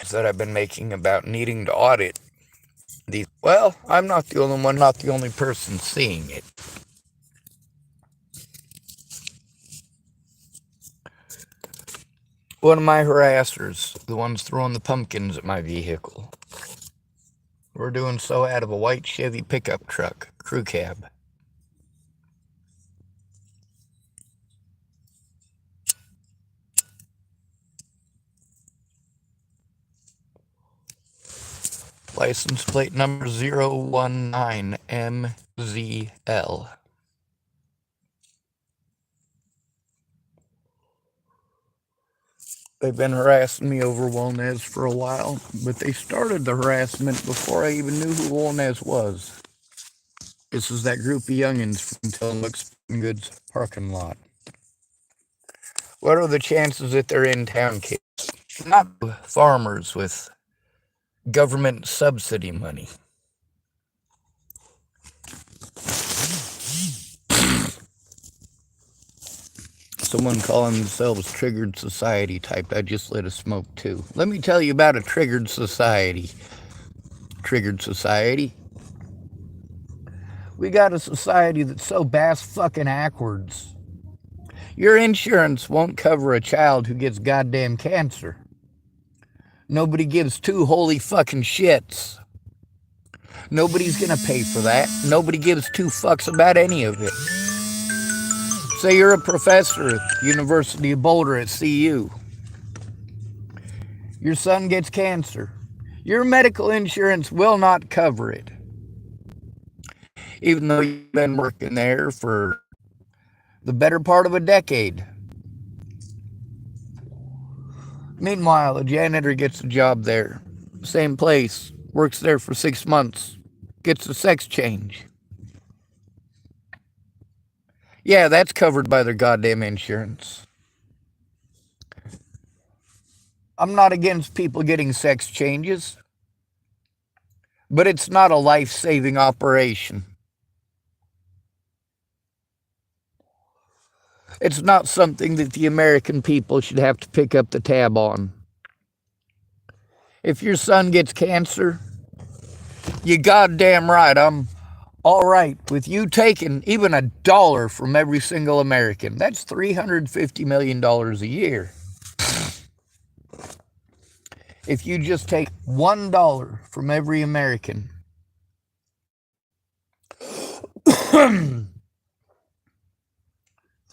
videos that I've been making about needing to audit these. Well, I'm not the only one, not the only person seeing it. One of my harassers, the ones throwing the pumpkins at my vehicle, were doing so out of a white Chevy pickup truck, crew cab. License plate number 019MZL. They've been harassing me over Wellnez for a while, but they started the harassment before I even knew who Wellnez was. This is that group of youngins from Tillamook Goods parking lot. What are the chances that they're in-town kids? Not farmers with government subsidy money. Someone calling themselves Triggered Society typed, I just lit a smoke too. Let me tell you about a Triggered Society. Triggered Society. We got a society that's so bass fucking backwards. Your insurance won't cover a child who gets goddamn cancer. Nobody gives two holy fucking shits. Nobody's gonna pay for that. Nobody gives two fucks about any of it. Say you're a professor at University of Boulder at CU. Your son gets cancer. Your medical insurance will not cover it. Even though you've been working there for the better part of a decade. Meanwhile, a janitor gets a job there. Same place. Works there for 6 months. Gets a sex change. Yeah, that's covered by their goddamn insurance. I'm not against people getting sex changes, but it's not a life-saving operation. It's not something that the American people should have to pick up the tab on. If your son gets cancer, you goddamn right, I'm all right with you taking even $1 from every single American. That's $350 million a year. If you just take $1 from every American,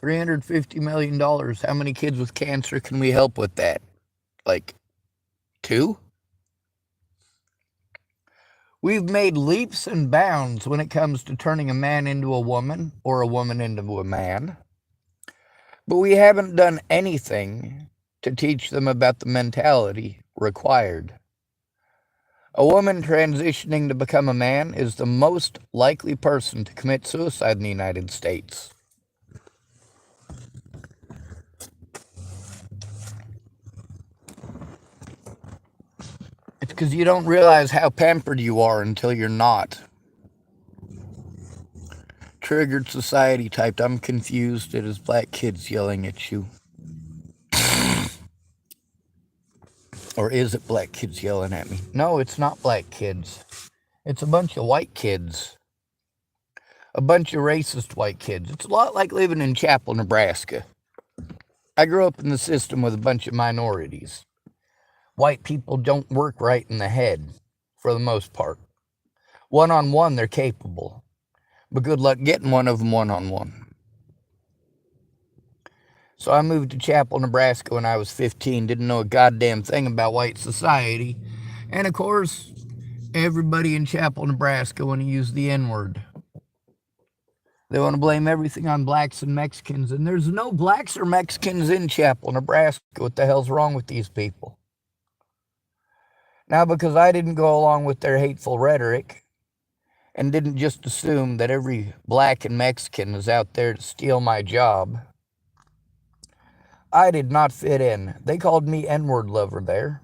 $350 million, how many kids with cancer can we help with that? Like 2? We've made leaps and bounds when it comes to turning a man into a woman or a woman into a man. But we haven't done anything to teach them about the mentality required. A woman transitioning to become a man is the most likely person to commit suicide in the United States. It's because you don't realize how pampered you are until you're not. Triggered Society typed, I'm confused. It is black kids yelling at you. Or is it black kids yelling at me? No, it's not black kids. It's a bunch of white kids. A bunch of racist white kids. It's a lot like living in Chapel, Nebraska. I grew up in the system with a bunch of minorities. White people don't work right in the head, for the most part. One-on-one, they're capable. But good luck getting one of them one-on-one. So I moved to Chapel, Nebraska when I was 15. Didn't know a goddamn thing about white society. And of course, everybody in Chapel, Nebraska want to use the N-word. They want to blame everything on blacks and Mexicans. And there's no blacks or Mexicans in Chapel, Nebraska. What the hell's wrong with these people? Now, because I didn't go along with their hateful rhetoric and didn't just assume that every black and Mexican was out there to steal my job, I did not fit in. They called me N-word lover there.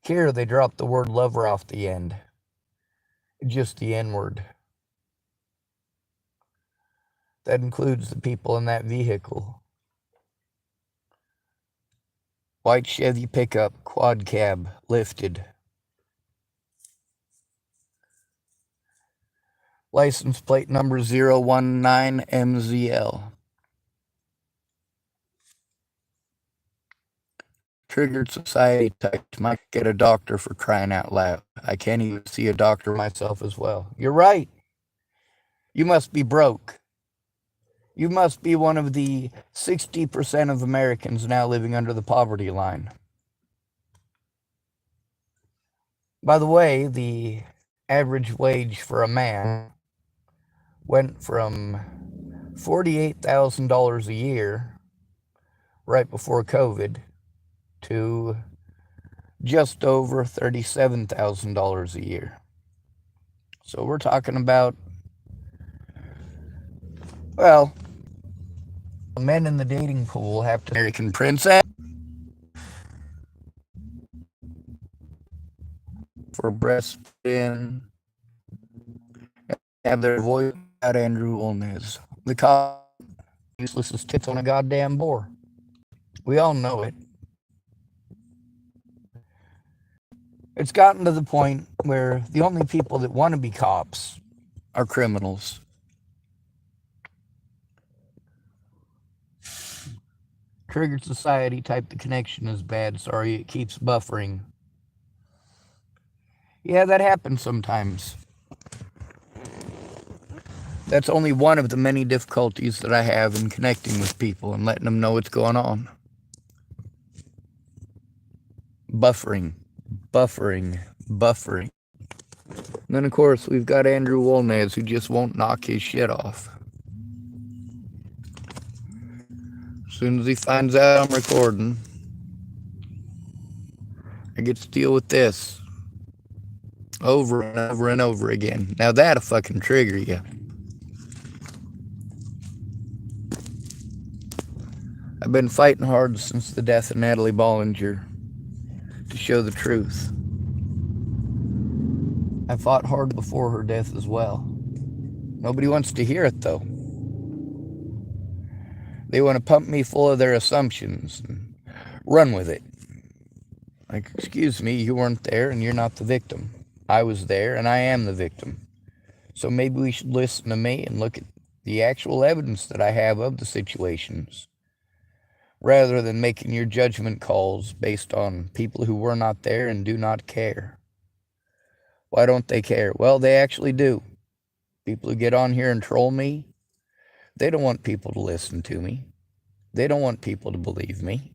Here, they dropped the word lover off the end. Just the N-word. That includes the people in that vehicle. White Chevy pickup, quad cab, lifted. License plate number 019MZL. Triggered society type. Might get a doctor for crying out loud. I can't even see a doctor myself as well. You're right. You must be broke. You must be one of the 60% of Americans now living under the poverty line. By the way, the average wage for a man went from $48,000 a year right before COVID to just over $37,000 a year. So we're talking about, well, men in the dating pool have to American princess for breast in, have their voice out Andrew Olnez. The cop useless as tits on a goddamn boar. We all know it. It's gotten to the point where the only people that want to be cops are criminals. Triggered society type the connection is bad. Sorry, it keeps buffering. Yeah, that happens sometimes. That's only one of the many difficulties that I have in connecting with people and letting them know what's going on. Buffering. And then, of course, we've got Andrew Wolnaz, who just won't knock his shit off. As soon as he finds out I'm recording, I get to deal with this over and over and over again. Now that'll fucking trigger you. I've been fighting hard since the death of Natalie Bollinger to show the truth. I fought hard before her death as well. Nobody wants to hear it, though. They want to pump me full of their assumptions and run with it. Like, excuse me, you weren't there and you're not the victim. I was there and I am the victim. So maybe we should listen to me and look at the actual evidence that I have of the situations, rather than making your judgment calls based on people who were not there and do not care. Why don't they care? Well, they actually do. People who get on here and troll me, they don't want people to listen to me. They don't want people to believe me.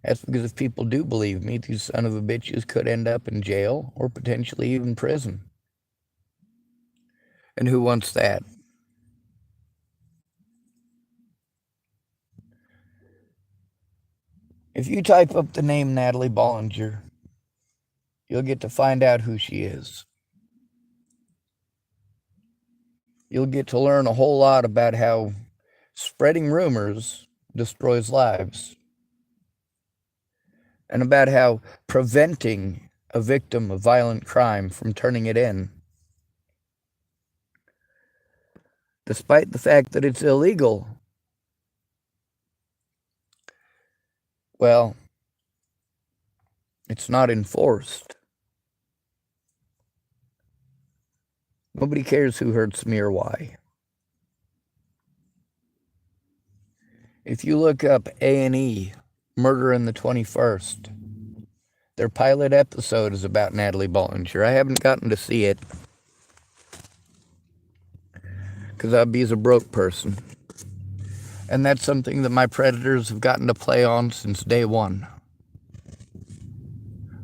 That's because if people do believe me, these son of a bitches could end up in jail or potentially even prison. And who wants that? If you type up the name Natalie Bollinger, you'll get to find out who she is. You'll get to learn a whole lot about how spreading rumors destroys lives, and about how preventing a victim of violent crime from turning it in, despite the fact that it's illegal, well, it's not enforced. Nobody cares who hurts me or why. If you look up A&E, Murder in the 21st, their pilot episode is about Natalie Bollinger. I haven't gotten to see it because I'd be as a broke person. And that's something that my predators have gotten to play on since day one.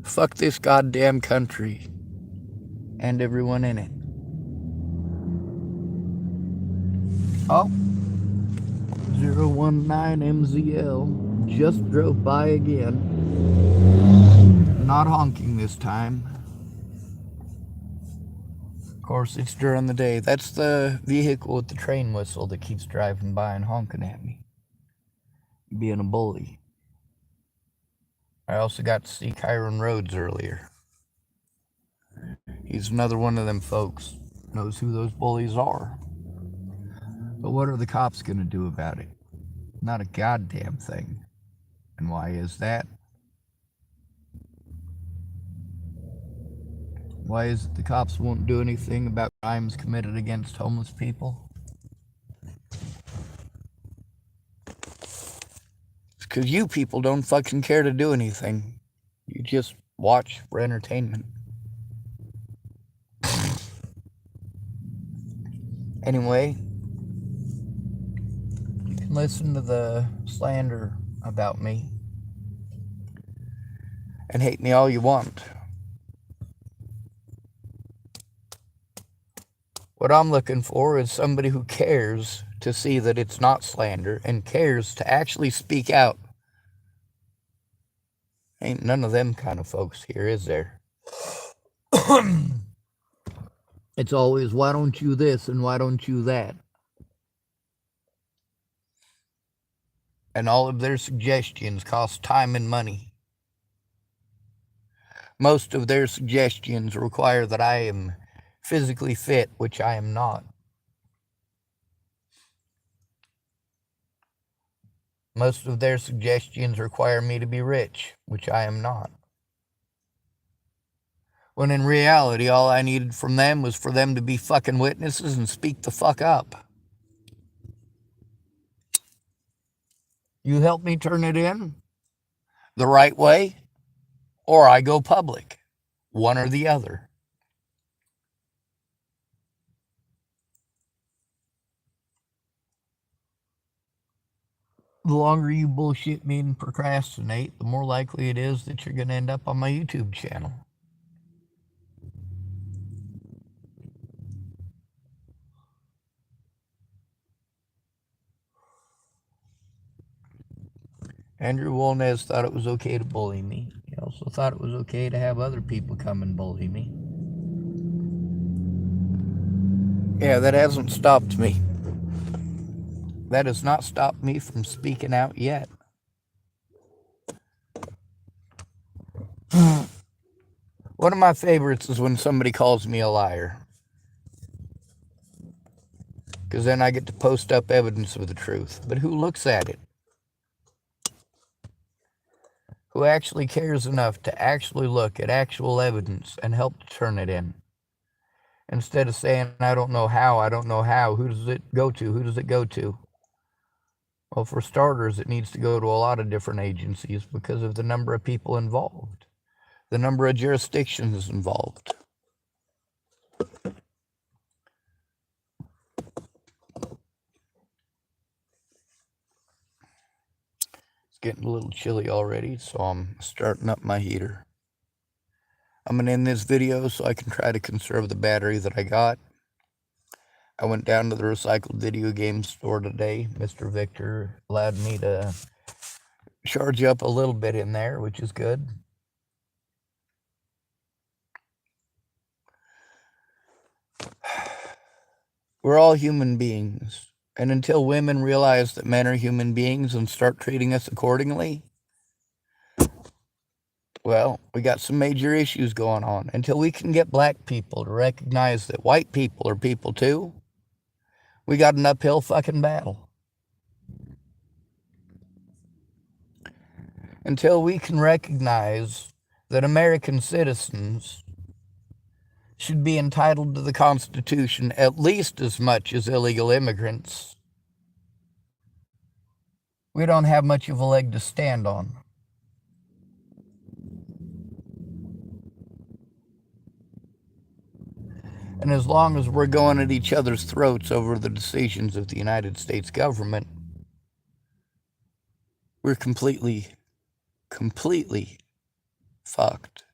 Fuck this goddamn country and everyone in it. Oh, 019MZL just drove by again. Not honking this time. Of course, it's during the day. That's the vehicle with the train whistle that keeps driving by and honking at me, being a bully. I also got to see Kyron Rhodes earlier. He's another one of them folks. Knows who those bullies are. But what are the cops going to do about it? Not a goddamn thing. And why is that? Why is it the cops won't do anything about crimes committed against homeless people? It's because you people don't fucking care to do anything. You just watch for entertainment. Anyway, you can listen to the slander about me and hate me all you want. What I'm looking for is somebody who cares to see that it's not slander and cares to actually speak out. Ain't none of them kind of folks here, is there? It's always, why don't you this and why don't you that? And all of their suggestions cost time and money. Most of their suggestions require that I am physically fit, which I am not. Most of their suggestions require me to be rich, which I am not. When in reality, all I needed from them was for them to be fucking witnesses and speak the fuck up. You help me turn it in the right way, or I go public. One or the other. The longer you bullshit me and procrastinate, the more likely it is that you're going to end up on my YouTube channel. Andrew Wolnez thought it was okay to bully me. He also thought it was okay to have other people come and bully me. Yeah, that hasn't stopped me. That has not stopped me from speaking out yet. One of my favorites is when somebody calls me a liar. Because then I get to post up evidence of the truth. But who looks at it? Who actually cares enough to actually look at actual evidence and help to turn it in? Instead of saying, I don't know how, who does it go to? Well, for starters, it needs to go to a lot of different agencies because of the number of people involved, the number of jurisdictions involved. It's getting a little chilly already, so I'm starting up my heater. I'm going to end this video so I can try to conserve the battery that I got. I went down to the recycled video game store today. Mr. Victor allowed me to charge up a little bit in there, which is good. We're all human beings. And until women realize that men are human beings and start treating us accordingly, well, we got some major issues going on. Until we can get black people to recognize that white people are people too, we got an uphill fucking battle. Until we can recognize that American citizens should be entitled to the Constitution at least as much as illegal immigrants, we don't have much of a leg to stand on. And as long as we're going at each other's throats over the decisions of the United States government, we're completely fucked.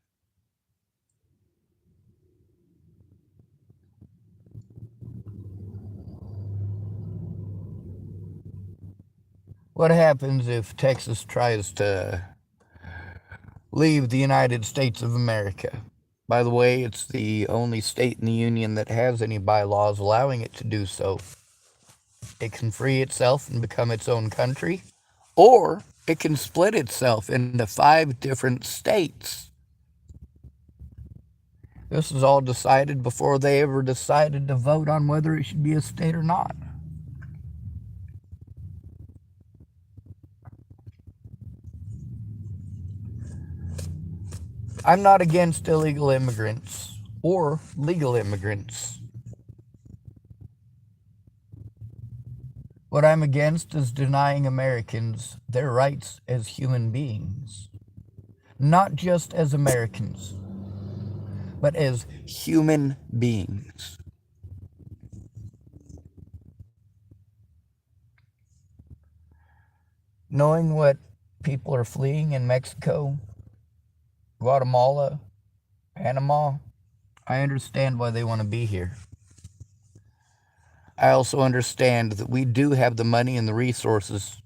What happens if Texas tries to leave the United States of America? By the way, it's the only state in the Union that has any bylaws allowing it to do so. It can free itself and become its own country, or it can split itself into 5 different states. This is all decided before they ever decided to vote on whether it should be a state or not. I'm not against illegal immigrants or legal immigrants. What I'm against is denying Americans their rights as human beings. Not just as Americans, but as human beings. Knowing what people are fleeing in Mexico, Guatemala, Panama, I understand why they want to be here. I also understand that we do have the money and the resources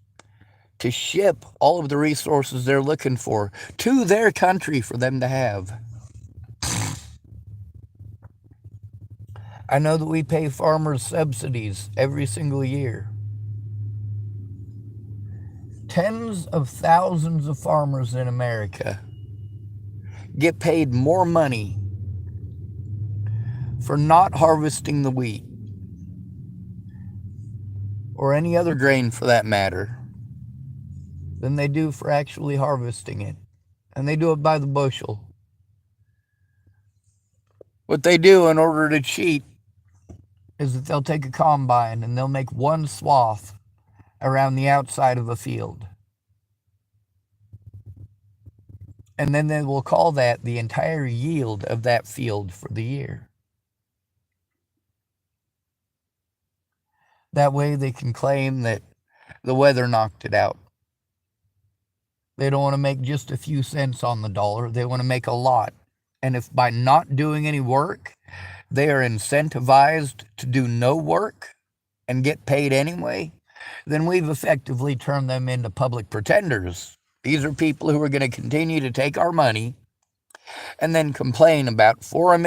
to ship all of the resources they're looking for to their country for them to have. I know that we pay farmers subsidies every single year. Tens of thousands of farmers in America get paid more money for not harvesting the wheat or any other grain for that matter than they do for actually harvesting it. And they do it by the bushel. What they do in order to cheat is that they'll take a combine and they'll make one swath around the outside of a field. And then they will call that the entire yield of that field for the year. That way they can claim that the weather knocked it out. They don't want to make just a few cents on the dollar. They want to make a lot. And if by not doing any work, they are incentivized to do no work and get paid anyway, then we've effectively turned them into public pretenders. These are people who are going to continue to take our money and then complain about foreign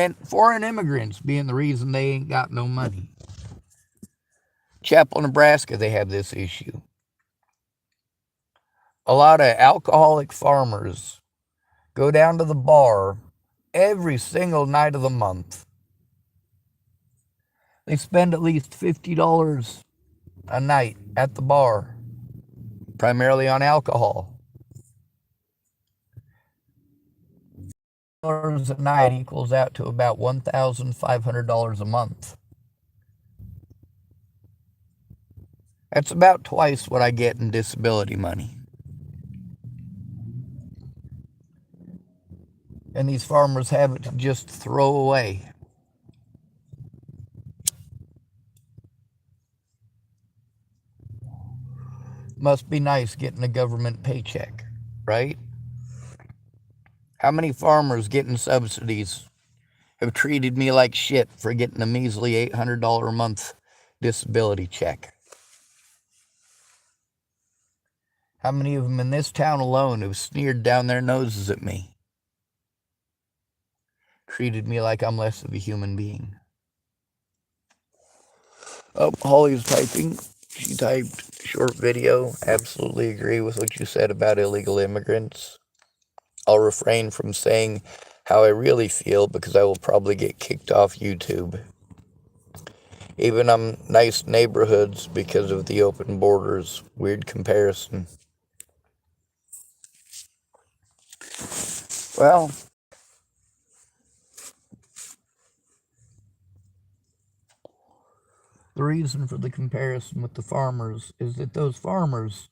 immigrants being the reason they ain't got no money. Chapel, Nebraska, they have this issue. A lot of alcoholic farmers go down to the bar every single night of the month. They spend at least $50 a night at the bar, primarily on alcohol. $50 a night equals out to about $1,500 a month. That's about twice what I get in disability money. And these farmers have it to just throw away. Must be nice getting a government paycheck, right? How many farmers getting subsidies have treated me like shit for getting a measly $800 a month disability check? How many of them in this town alone have sneered down their noses at me? Treated me like I'm less of a human being. Oh, Holly's typing. She typed short video. Absolutely agree with what you said about illegal immigrants. I'll refrain from saying how I really feel because I will probably get kicked off YouTube. Even on nice neighborhoods because of the open borders. Weird comparison. Well, the reason for the comparison with the farmers is that those farmers,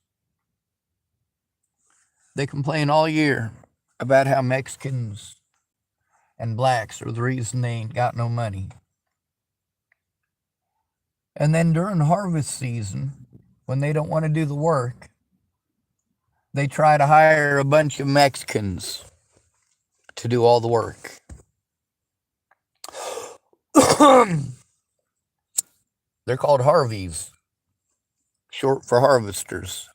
they complain all year about how Mexicans and blacks are the reason they ain't got no money. And then during harvest season, when they don't want to do the work, they try to hire a bunch of Mexicans to do all the work. They're called Harveys, short for harvesters.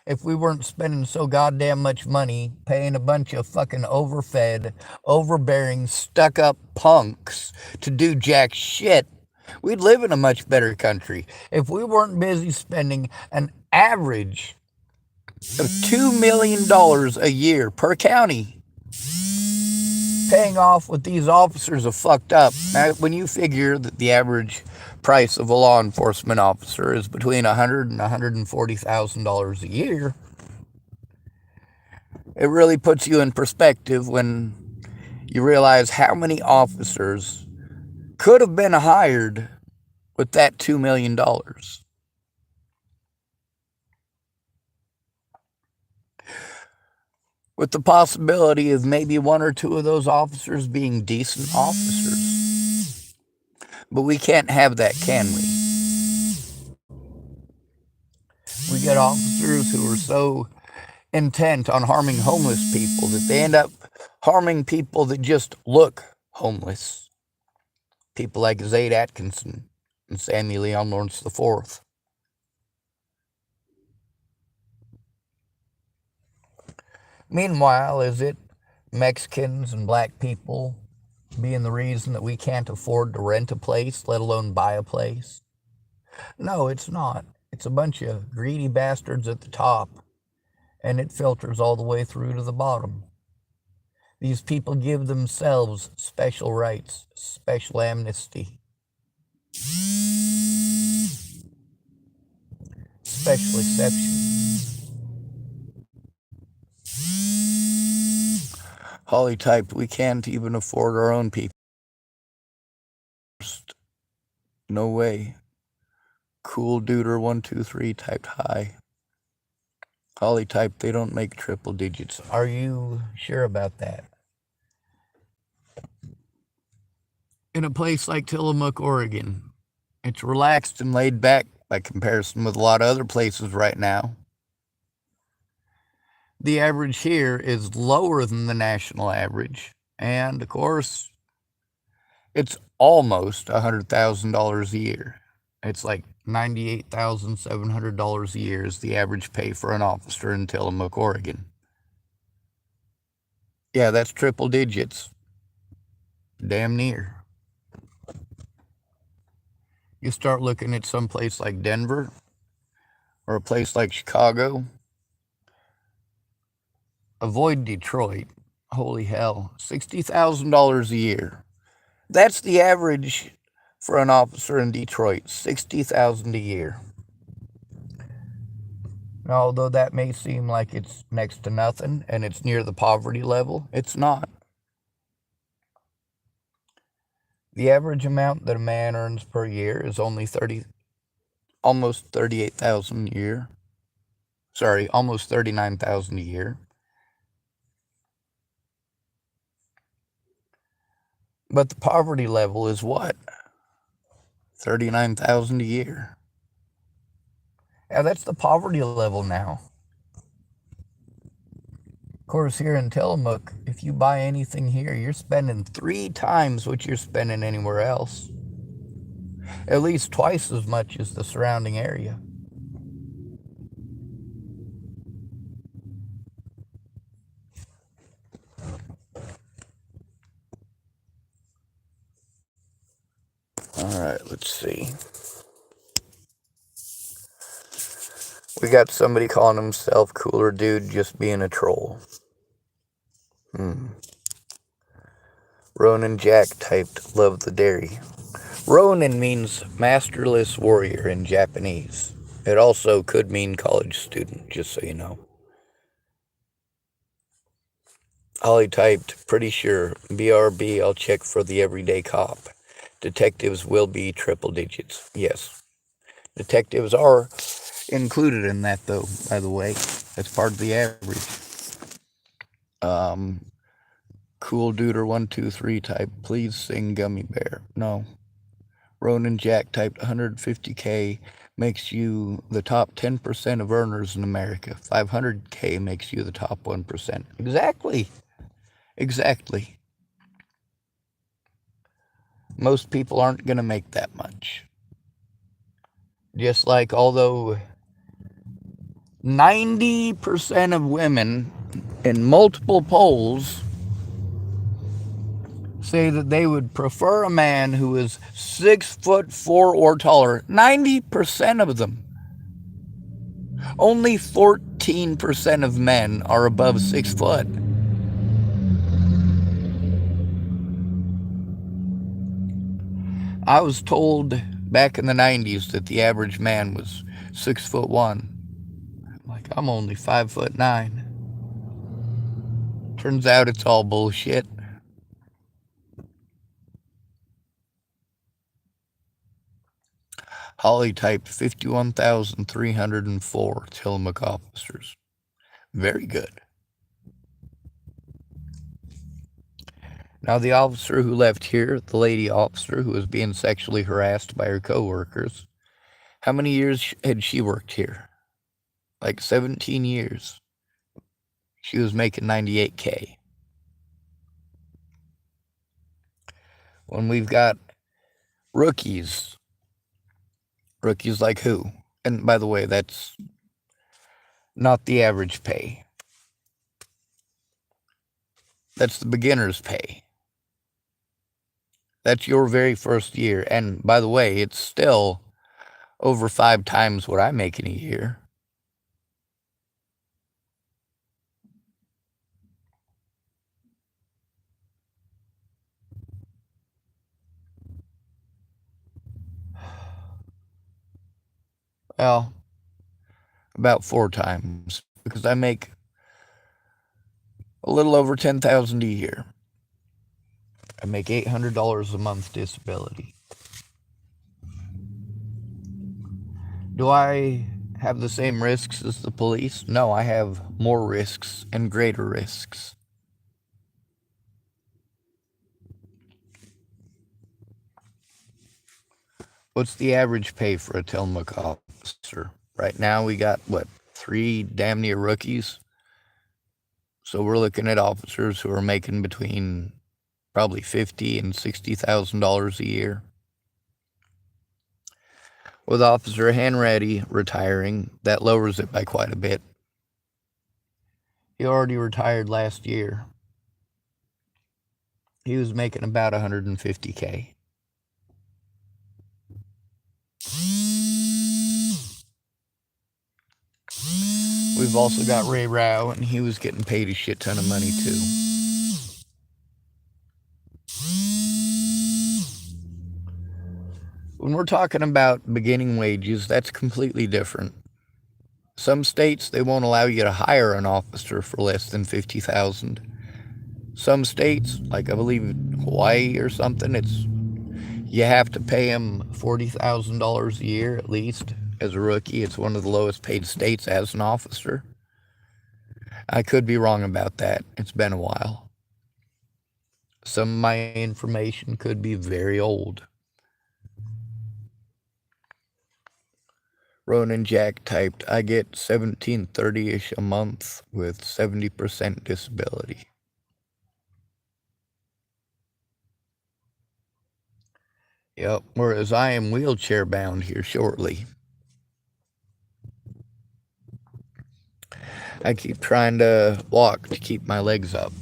If we weren't spending so goddamn much money paying a bunch of fucking overfed, overbearing, stuck-up punks to do jack shit, we'd live in a much better country. If we weren't busy spending an average of $2 million a year per county paying off what these officers have fucked up. Now, when you figure that the average price of a law enforcement officer is between $100,000 and $140,000 a year, It really puts you in perspective when you realize how many officers could have been hired with that $2 million. With the possibility of maybe one or two of those officers being decent officers. But we can't have that, can we? We get officers who are so intent on harming homeless people that they end up harming people that just look homeless. People like Zaid Atkinson and Samuel Leon Lawrence IV. Meanwhile, is it Mexicans and black people being the reason that we can't afford to rent a place, let alone buy a place? No, it's not. It's a bunch of greedy bastards at the top, and it filters all the way through to the bottom. These people give themselves special rights, special amnesty, special exceptions. Holly typed, we can't even afford our own people. No way. Cool Duder 123 typed hi. Holly typed, they don't make triple digits. Are you sure about that? In a place like Tillamook, Oregon, it's relaxed and laid back by comparison with a lot of other places right now. The average here is lower than the national average, and of course, it's almost $100,000 a year. It's like $98,700 a year is the average pay for an officer in Tillamook, Oregon. Yeah, that's triple digits. Damn near. You start looking at some place like Denver or a place like Chicago. Avoid Detroit. Holy hell. $60,000 a year. That's the average for an officer in Detroit. $60,000 a year. Now, although that may seem like it's next to nothing and it's near the poverty level, it's not. The average amount that a man earns per year is only almost $38,000 a year. Sorry, almost $39,000 a year. But the poverty level is what? $39,000 a year. Yeah, that's the poverty level now. Of course, here in Tillamook, if you buy anything here, you're spending 3 times what you're spending anywhere else. At least twice as much as the surrounding area. All right, let's see. We got somebody calling himself Cooler Dude just being a troll. Ronin Jack typed, love the dairy. Ronin means masterless warrior in Japanese. It also could mean college student, just so you know. Holly typed, pretty sure. BRB, I'll check for the everyday cop. Detectives will be triple digits. Yes. Detectives are included in that, though, by the way. That's part of the average. Cool Duder 123 type, please sing Gummy Bear. No. Ronan Jack typed 150K makes you the top 10% of earners in America. 500K makes you the top 1%. Exactly. Most people aren't going to make that much. Just like although 90% of women in multiple polls say that they would prefer a man who is 6'4" or taller. 90% of them. Only 14% of men are above 6 foot. I was told back in the 90s that the average man was 6'1". I'm like, I'm only 5'9". Turns out it's all bullshit. Holly typed 51,304 Tillamook officers. Very good. Now, the officer who left here, the lady officer who was being sexually harassed by her coworkers, how many years had she worked here? Like 17 years. She was making 98K. When we've got rookies like who? And by the way, that's not the average pay. That's the beginner's pay. That's your very first year. And by the way, it's still over 5 times what I make in a year. Well, about 4 times because I make a little over $10,000 a year. I make $800 a month disability. Do I have the same risks as the police? No, I have more risks and greater risks. What's the average pay for a Tillamook officer? Right now we got, 3 damn near rookies? So we're looking at officers who are making between probably $50,000 and $60,000 a year. With Officer Hanratty retiring, that lowers it by quite a bit. He already retired last year. He was making about $150K. We've also got Ray Rao, and he was getting paid a shit ton of money too. When we're talking about beginning wages, that's completely different. Some states, they won't allow you to hire an officer for less than $50,000. Some states, like I believe Hawaii or something, you have to pay him $40,000 a year at least as a rookie. It's one of the lowest paid states as an officer. I could be wrong about that. It's been a while. Some of my information could be very old. Ronan Jack typed, I get $1,730-ish a month with 70% disability. Yep, whereas I am wheelchair bound here shortly. I keep trying to walk to keep my legs up,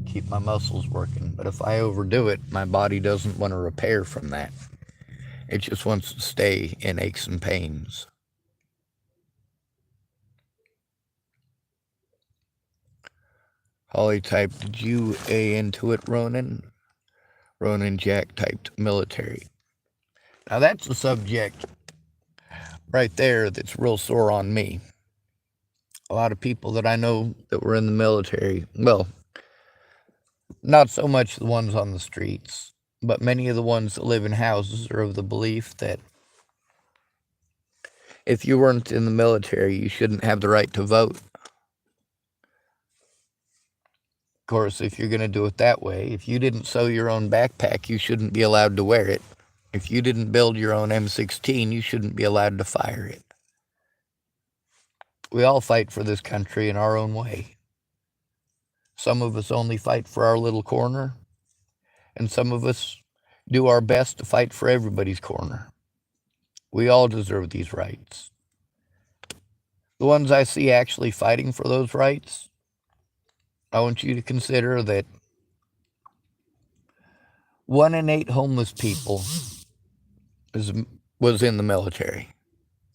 keep my muscles working, but if I overdo it, my body doesn't want to repair from that. It just wants to stay in aches and pains. Holly typed, did you A into it, Ronan? Ronan Jack typed, military. Now that's a subject right there that's real sore on me. A lot of people that I know that were in the military, well, not so much the ones on the streets, but many of the ones that live in houses are of the belief that if you weren't in the military, you shouldn't have the right to vote. Of course, if you're going to do it that way, if you didn't sew your own backpack, you shouldn't be allowed to wear it. If you didn't build your own M16, you shouldn't be allowed to fire it. We all fight for this country in our own way. Some of us only fight for our little corner, and some of us do our best to fight for everybody's corner. We all deserve these rights. The ones I see actually fighting for those rights, I want you to consider that 1 in 8 homeless people was in the military,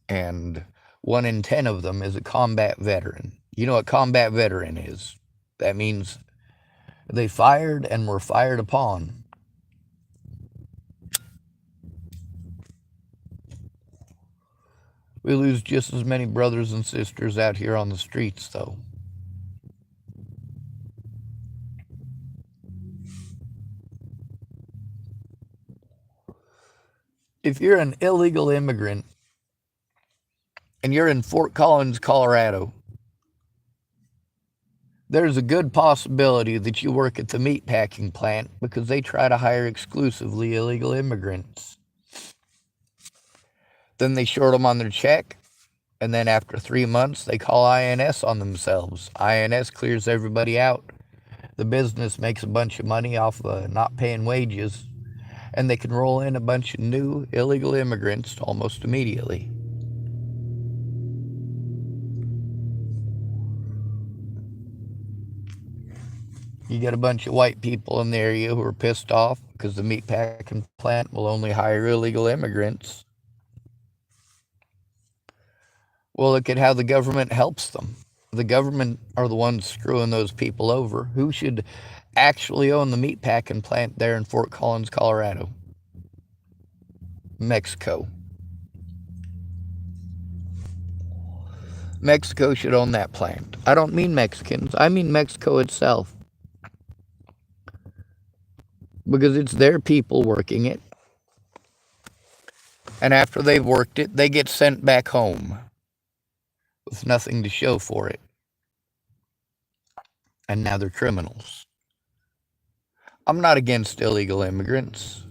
and 1 in 10 of them is a combat veteran. You know what combat veteran is? That means they fired and were fired upon. We lose just as many brothers and sisters out here on the streets, though. If you're an illegal immigrant and you're in Fort Collins, Colorado, there's a good possibility that you work at the meatpacking plant because they try to hire exclusively illegal immigrants. Then they short them on their check, and then after 3 months, they call INS on themselves. INS clears everybody out. The business makes a bunch of money off of not paying wages, and they can roll in a bunch of new illegal immigrants almost immediately. You get a bunch of white people in the area who are pissed off because the meatpacking plant will only hire illegal immigrants. Well, look at how the government helps them. The government are the ones screwing those people over. Who should actually own the meatpacking plant there in Fort Collins, Colorado? Mexico. Mexico should own that plant. I don't mean Mexicans. I mean Mexico itself. Because it's their people working it. And after they've worked it, they get sent back home with nothing to show for it. And now they're criminals. I'm not against illegal immigrants.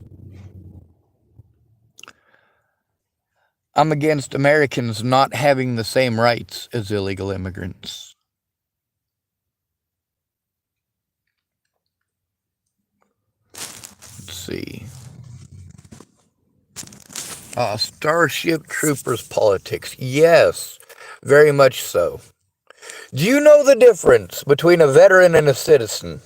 I'm against Americans not having the same rights as illegal immigrants. Let's see. Starship Troopers politics. Yes, very much so. Do you know the difference between a veteran and a citizen?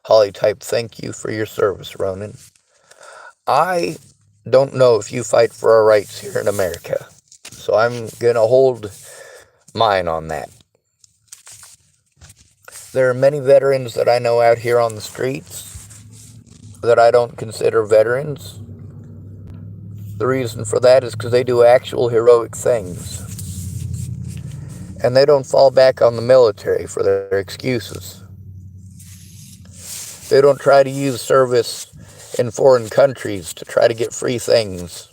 Holly type, thank you for your service, Ronan. I don't know if you fight for our rights here in America, so I'm going to hold mine on that. There are many veterans that I know out here on the streets that I don't consider veterans. The reason for that is because they do actual heroic things. And they don't fall back on the military for their excuses. They don't try to use service in foreign countries to try to get free things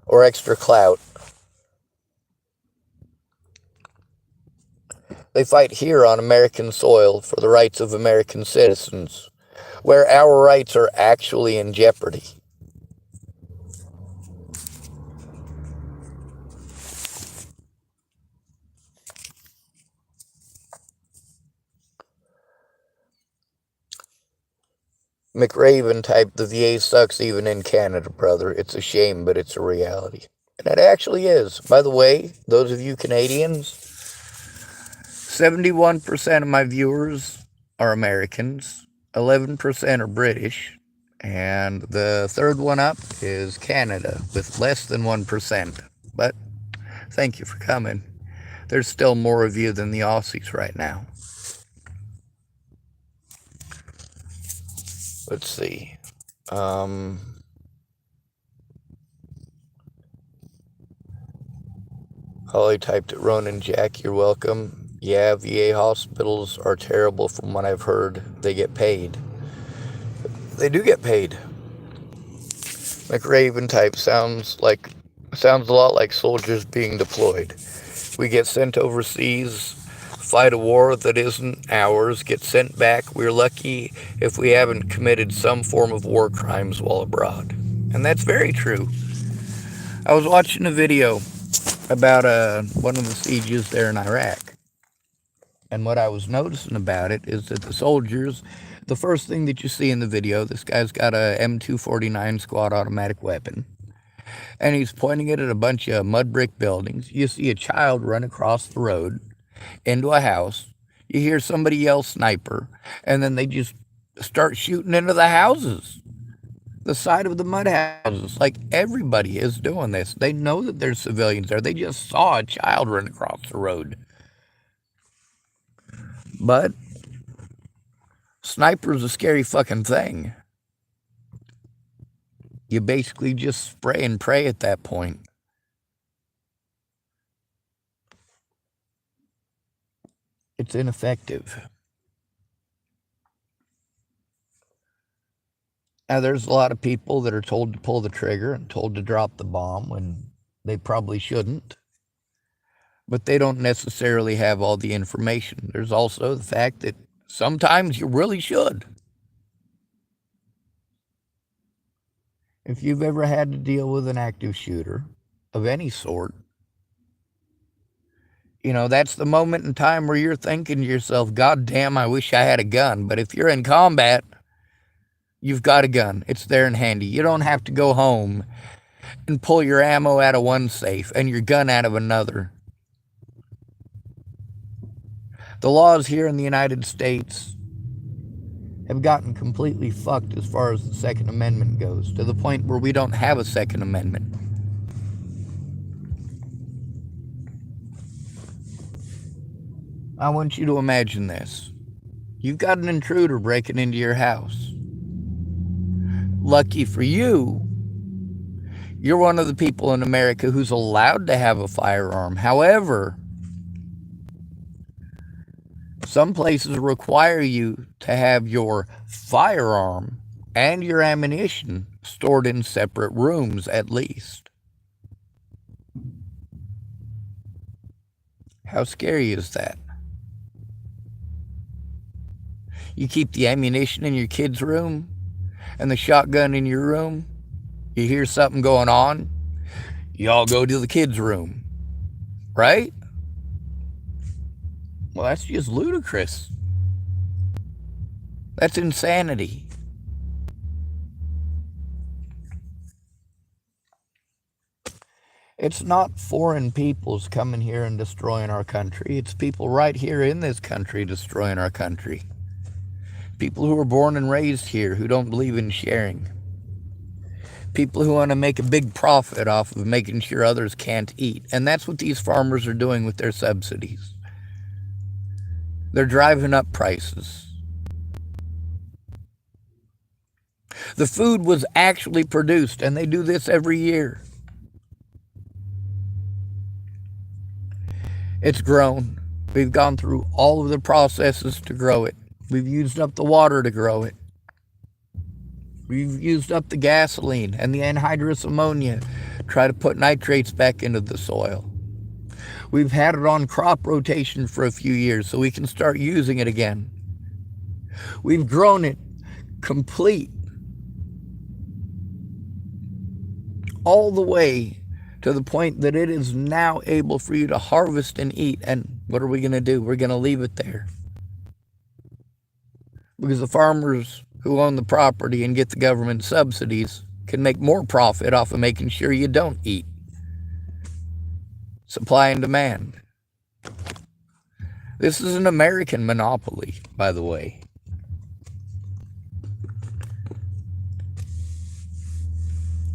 or extra clout. They fight here on American soil for the rights of American citizens, where our rights are actually in jeopardy. McRaven typed, the VA sucks even in Canada, brother. It's a shame, but it's a reality. And it actually is. By the way, those of you Canadians, 71% of my viewers are Americans, 11% are British, and the third one up is Canada with less than 1%. But thank you for coming. There's still more of you than the Aussies right now. Let's see. Holly typed it, Ronan Jack, you're welcome. Yeah, VA hospitals are terrible from what I've heard. They get paid. They do get paid. McRaven type sounds a lot like soldiers being deployed. We get sent overseas, fight a war that isn't ours, get sent back. We're lucky if we haven't committed some form of war crimes while abroad. And that's very true. I was watching a video about one of the sieges there in Iraq. And what I was noticing about it is that the soldiers, the first thing that you see in the video, this guy's got a M249 squad automatic weapon. And he's pointing it at a bunch of mud brick buildings. You see a child run across the road into a house. You hear somebody yell sniper. And then they just start shooting into the houses. The side of the mud houses. Like, everybody is doing this. They know that there's civilians there. They just saw a child run across the road. But sniper's a scary fucking thing. You basically just spray and pray at that point. It's ineffective. Now, there's a lot of people that are told to pull the trigger and told to drop the bomb when they probably shouldn't, but they don't necessarily have all the information. There's also the fact that sometimes you really should. If you've ever had to deal with an active shooter of any sort, that's the moment in time where you're thinking to yourself, God damn, I wish I had a gun. But if you're in combat, you've got a gun. It's there and handy. You don't have to go home and pull your ammo out of one safe and your gun out of another. The laws here in the United States have gotten completely fucked as far as the Second Amendment goes, to the point where we don't have a Second Amendment. I want you to imagine this. You've got an intruder breaking into your house. Lucky for you, you're one of the people in America who's allowed to have a firearm. However, some places require you to have your firearm and your ammunition stored in separate rooms at least. How scary is that? You keep the ammunition in your kid's room and the shotgun in your room. You hear something going on, you all go to the kid's room, right? Well, that's just ludicrous. That's insanity. It's not foreign peoples coming here and destroying our country. It's people right here in this country destroying our country. People who were born and raised here who don't believe in sharing. People who want to make a big profit off of making sure others can't eat. And that's what these farmers are doing with their subsidies. They're driving up prices. The food was actually produced, and they do this every year. It's grown. We've gone through all of the processes to grow it. We've used up the water to grow it. We've used up the gasoline and the anhydrous ammonia to try to put nitrates back into the soil. We've had it on crop rotation for a few years so we can start using it again. We've grown it complete all the way to the point that it is now able for you to harvest and eat. And what are we going to do? We're going to leave it there. Because the farmers who own the property and get the government subsidies can make more profit off of making sure you don't eat. Supply and demand. This is an American monopoly, by the way.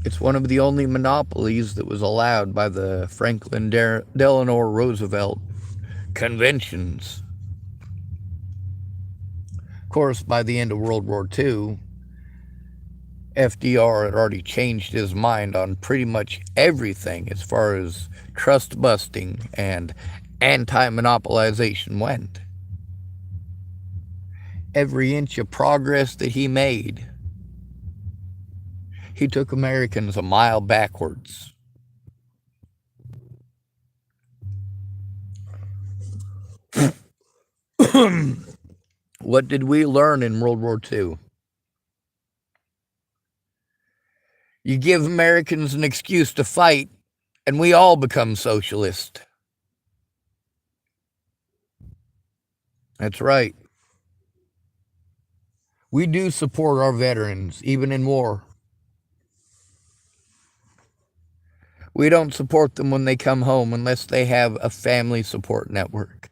It's one of the only monopolies that was allowed by the Franklin Delano Roosevelt conventions. Of course, by the end of World War II, FDR had already changed his mind on pretty much everything as far as trust busting and anti-monopolization went. Every inch of progress that he made, he took Americans a mile backwards. What did we learn in World War II? You give Americans an excuse to fight, and we all become socialist. That's right. We do support our veterans, even in war. We don't support them when they come home unless they have a family support network.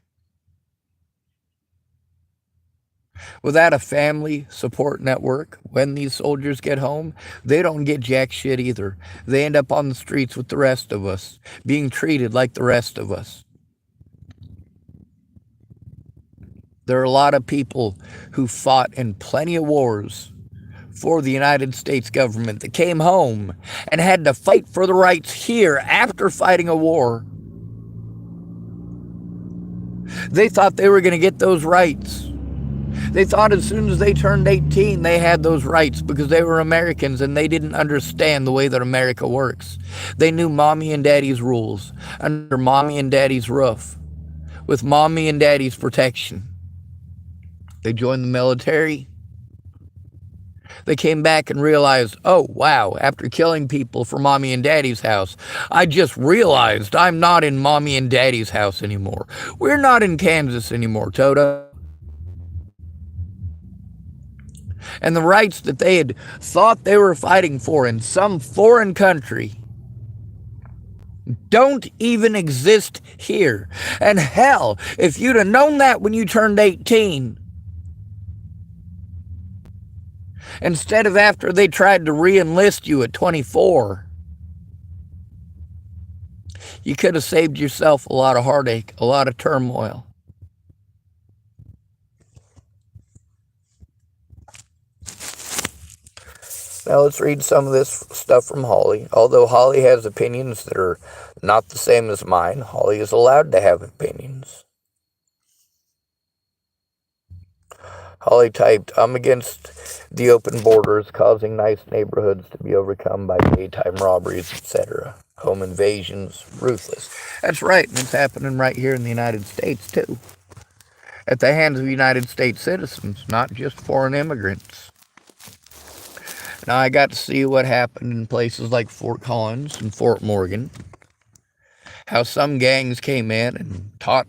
Without a family support network, when these soldiers get home, they don't get jack shit either. They end up on the streets with the rest of us, being treated like the rest of us. There are a lot of people who fought in plenty of wars for the United States government that came home and had to fight for the rights here after fighting a war They thought they were going to get those rights. They thought as soon as they turned 18, they had those rights because they were Americans and they didn't understand the way that America works. They knew mommy and daddy's rules, under mommy and daddy's roof, with mommy and daddy's protection. They joined the military. They came back and realized, oh, wow, after killing people for mommy and daddy's house, I just realized I'm not in mommy and daddy's house anymore. We're not in Kansas anymore, Toto. And the rights that they had thought they were fighting for in some foreign country don't even exist here. And hell, if you'd have known that when you turned 18, instead of after they tried to re-enlist you at 24, you could have saved yourself a lot of heartache, a lot of turmoil. Now let's read some of this stuff from Holly. Although Holly has opinions that are not the same as mine, Holly is allowed to have opinions. Holly typed, I'm against the open borders causing nice neighborhoods to be overcome by daytime robberies, etc. Home invasions, ruthless. That's right, and it's happening right here in the United States, too. At the hands of United States citizens, not just foreign immigrants. Now, I got to see what happened in places like Fort Collins and Fort Morgan. How some gangs came in and taught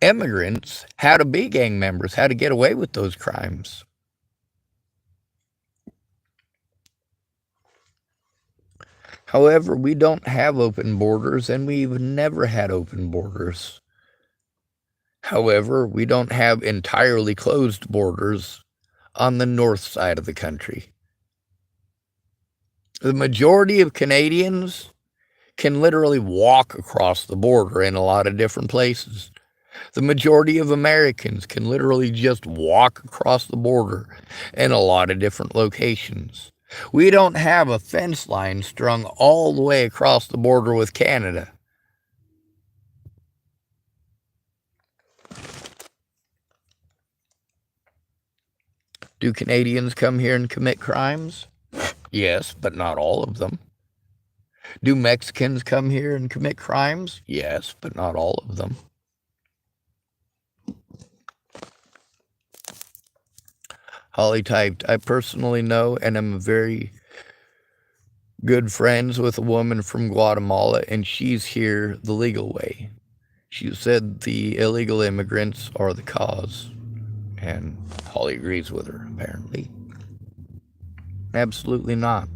immigrants how to be gang members, how to get away with those crimes. However, we don't have open borders, and we've never had open borders. However, we don't have entirely closed borders on the north side of the country. The majority of Canadians can literally walk across the border in a lot of different places. The majority of Americans can literally just walk across the border in a lot of different locations. We don't have a fence line strung all the way across the border with Canada. Do Canadians come here and commit crimes? Yes, but not all of them. Do Mexicans come here and commit crimes? Yes, but not all of them. Holly typed, I personally know and am very good friends with a woman from Guatemala, and she's here the legal way. She said the illegal immigrants are the cause. And Holly agrees with her, apparently. Absolutely not.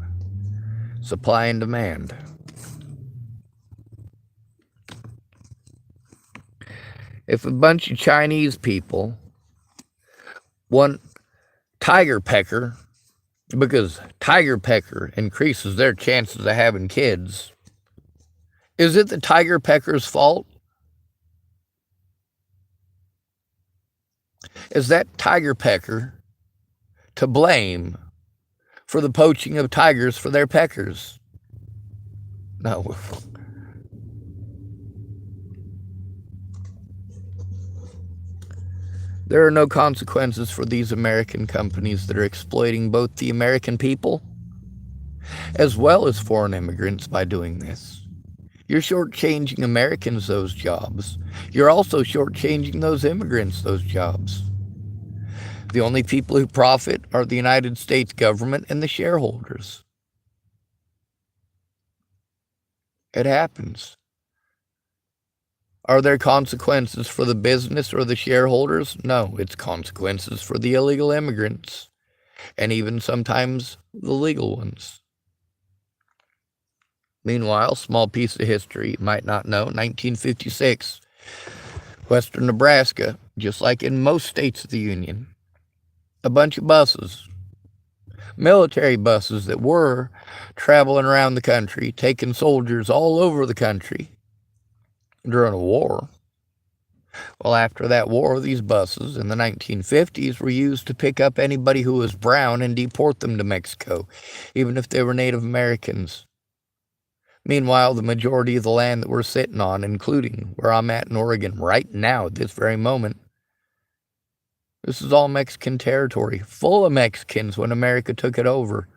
Supply and demand. If a bunch of Chinese people want tiger pecker, because tiger pecker increases their chances of having kids, is it the tiger pecker's fault? Is that tiger pecker to blame for the poaching of tigers for their peckers? No. There are no consequences for these American companies that are exploiting both the American people as well as foreign immigrants by doing this. You're shortchanging Americans those jobs. You're also shortchanging those immigrants those jobs. The only people who profit are the United States government and the shareholders. It happens. Are there consequences for the business or the shareholders? No, it's consequences for the illegal immigrants, and even sometimes the legal ones. Meanwhile, small piece of history you might not know, 1956, Western Nebraska, just like in most states of the Union, a bunch of buses, military buses that were traveling around the country, taking soldiers all over the country during a war. Well, after that war, these buses in the 1950s were used to pick up anybody who was brown and deport them to Mexico, even if they were Native Americans. Meanwhile, the majority of the land that we're sitting on, including where I'm at in Oregon right now at this very moment, this is all Mexican territory, full of Mexicans when America took it over.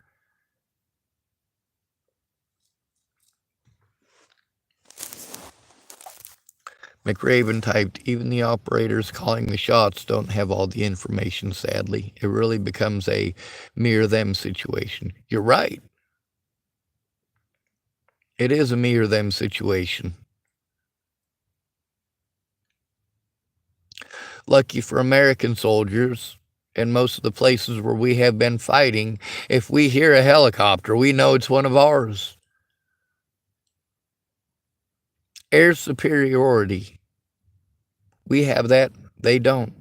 McRaven typed, even the operators calling the shots don't have all the information, sadly. It really becomes a me or them situation. You're right. It is a me or them situation. Lucky for American soldiers, in most of the places where we have been fighting, if we hear a helicopter, we know it's one of ours. Air superiority. We have that. They don't.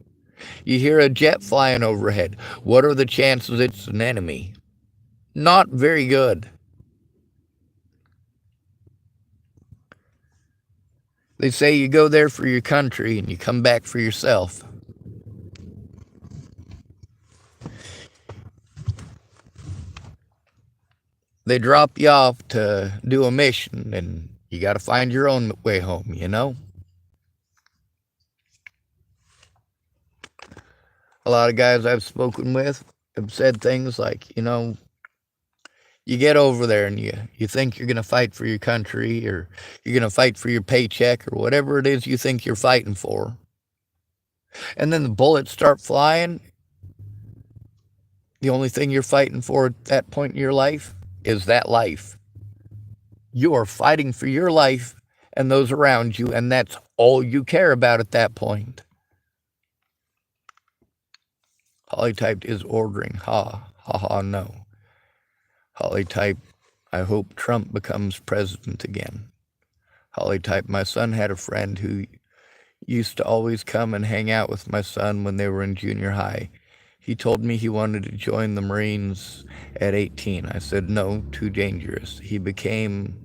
You hear a jet flying overhead. What are the chances it's an enemy? Not very good. They say you go there for your country and you come back for yourself. They drop you off to do a mission and you got to find your own way home, you know? A lot of guys I've spoken with have said things like, you get over there and you think you're going to fight for your country or you're going to fight for your paycheck or whatever it is you think you're fighting for. And then the bullets start flying. The only thing you're fighting for at that point in your life is that life. You are fighting for your life and those around you, and that's all you care about at that point. Holly typed is ordering. Ha, no. Holly typed, I hope Trump becomes president again. Holly typed, my son had a friend who used to always come and hang out with my son when they were in junior high. He told me he wanted to join the Marines at 18. I said, no, too dangerous. He became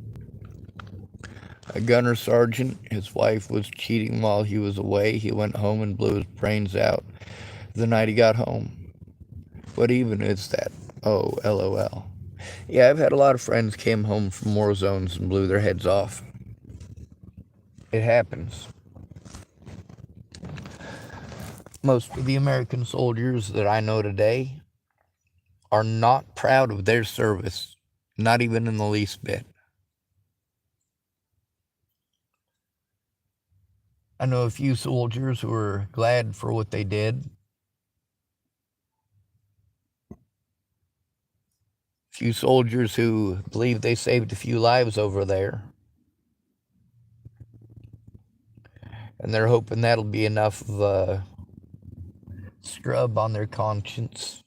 a gunner sergeant. His wife was cheating while he was away. He went home and blew his brains out the night he got home. What even is that? Oh, LOL. Yeah, I've had a lot of friends came home from war zones and blew their heads off. It happens. Most of the American soldiers that I know today are not proud of their service, not even in the least bit. I know a few soldiers who are glad for what they did. A few soldiers who believe they saved a few lives over there. And they're hoping that'll be enough of a scrub on their conscience.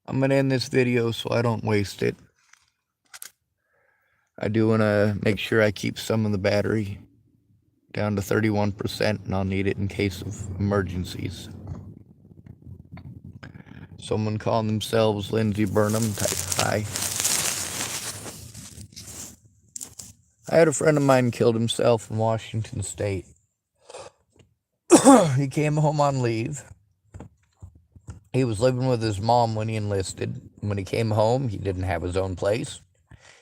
I'm going to end this video so I don't waste it. I do want to make sure I keep some of the battery down to 31%, and I'll need it in case of emergencies. Someone calling themselves Lindsey Burnham, type hi. I had a friend of mine killed himself in Washington State. He came home on leave. He was living with his mom when he enlisted. When he came home, he didn't have his own place.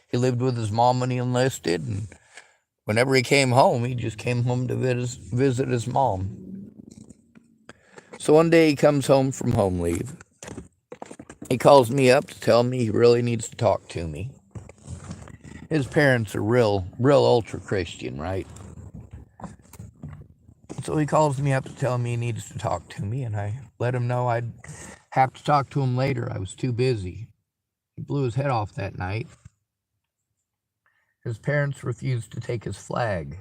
He lived with his mom when he enlisted, and whenever he came home, he just came home to visit his mom. So one day he comes home from home leave. He calls me up to tell me he really needs to talk to me. His parents are real ultra Christian, right? So he calls me up to tell me he needs to talk to me, and I let him know I'd have to talk to him later. I was too busy. He blew his head off that night. His parents refused to take his flag.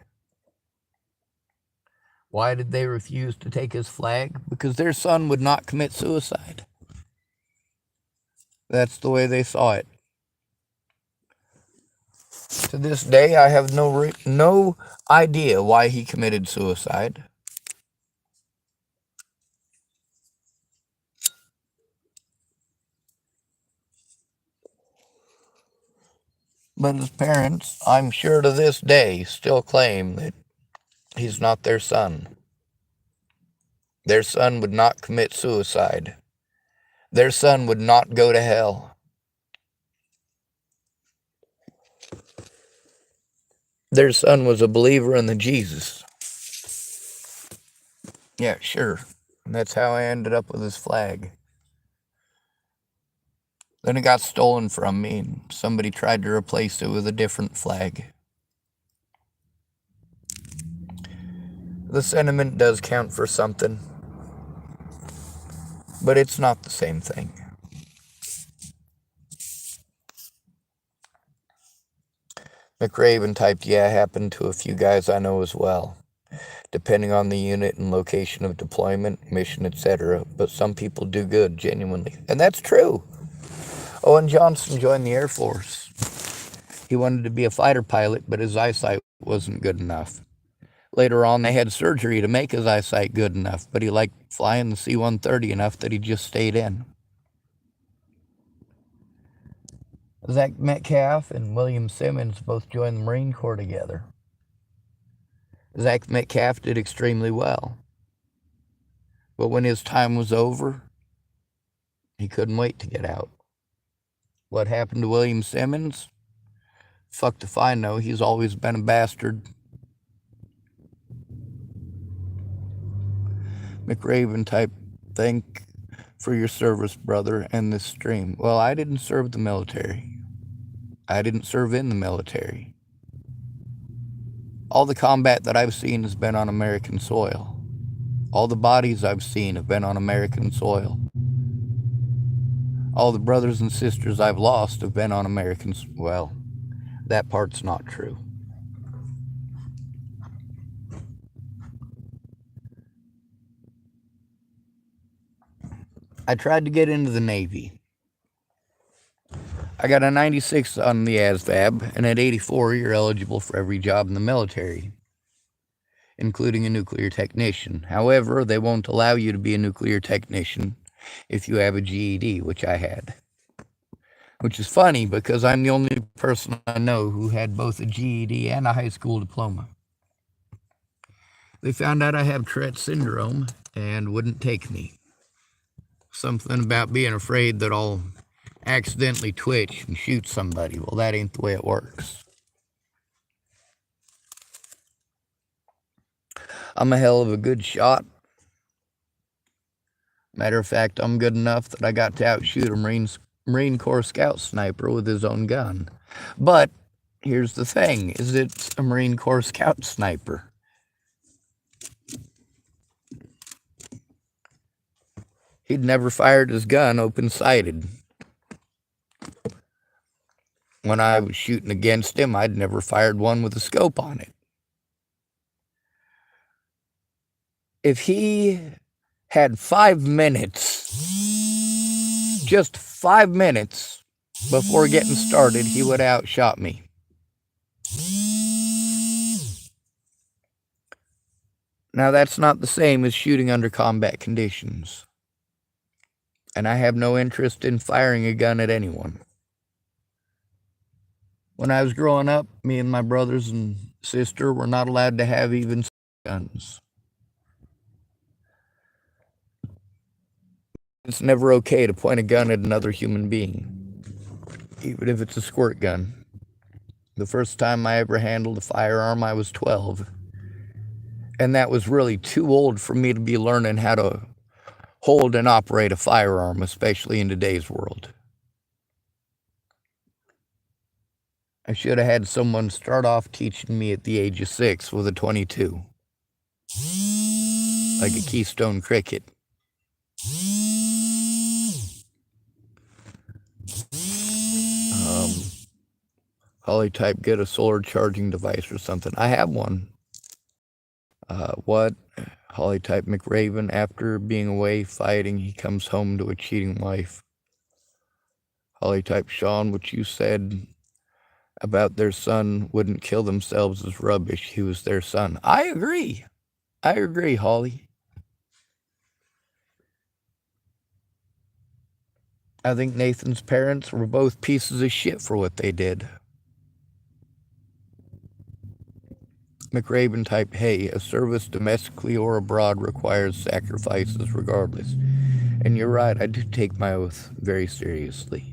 Why did they refuse to take his flag? Because their son would not commit suicide. That's the way they saw it. To this day, I have no idea why he committed suicide. But his parents, I'm sure to this day, still claim that he's not their son. Their son would not commit suicide. Their son would not go to hell. Their son was a believer in the Jesus. Yeah, sure. And that's how I ended up with his flag. Then it got stolen from me, and somebody tried to replace it with a different flag. The sentiment does count for something, but it's not the same thing. McRaven typed, yeah, happened to a few guys I know as well, depending on the unit and location of deployment, mission, etc. But some people do good, genuinely. And that's true. Owen Johnson joined the Air Force. He wanted to be a fighter pilot, but his eyesight wasn't good enough. Later on, they had surgery to make his eyesight good enough, but he liked flying the C-130 enough that he just stayed in. Zach Metcalf and William Simmons both joined the Marine Corps together. Zach Metcalf did extremely well. But when his time was over, he couldn't wait to get out. What happened to William Simmons? Fucked if I know. He's always been a bastard. McRaven type, thank for your service, brother, and this stream. Well, I didn't serve the military. I didn't serve in the military. All the combat that I've seen has been on American soil. All the bodies I've seen have been on American soil. All the brothers and sisters I've lost have been on American soil. Well, that part's not true. I tried to get into the Navy. I got a 96 on the ASVAB, and at 84, you're eligible for every job in the military, including a nuclear technician. However, they won't allow you to be a nuclear technician if you have a GED, which I had. Which is funny, because I'm the only person I know who had both a GED and a high school diploma. They found out I have Tourette syndrome and wouldn't take me. Something about being afraid that I'll accidentally twitch and shoot somebody. Well, that ain't the way it works. I'm a hell of a good shot. Matter of fact, I'm good enough that I got to outshoot a Marine Corps scout sniper with his own gun. But here's the thing, is it's a Marine Corps scout sniper. He'd never fired his gun open-sighted. When I was shooting against him, I'd never fired one with a scope on it. If he had 5 minutes, just 5 minutes before getting started, he would have outshot me. Now, that's not the same as shooting under combat conditions. And I have no interest in firing a gun at anyone. When I was growing up, me and my brothers and sister were not allowed to have even guns. It's never okay to point a gun at another human being, even if it's a squirt gun. The first time I ever handled a firearm, I was 12. And that was really too old for me to be learning how to hold and operate a firearm, especially in today's world. I should have had someone start off teaching me at the age of 6 with a .22. Like a Keystone Cricket. Holly type, get a solar charging device or something. I have one. What? Holly type, McRaven, after being away fighting, he comes home to a cheating wife. Holly type, Sean, what you said about their son wouldn't kill themselves is rubbish. He was their son. I agree. I agree, Holly. I think Nathan's parents were both pieces of shit for what they did. McRaven type, hey, a service domestically or abroad requires sacrifices regardless. And you're right, I do take my oath very seriously.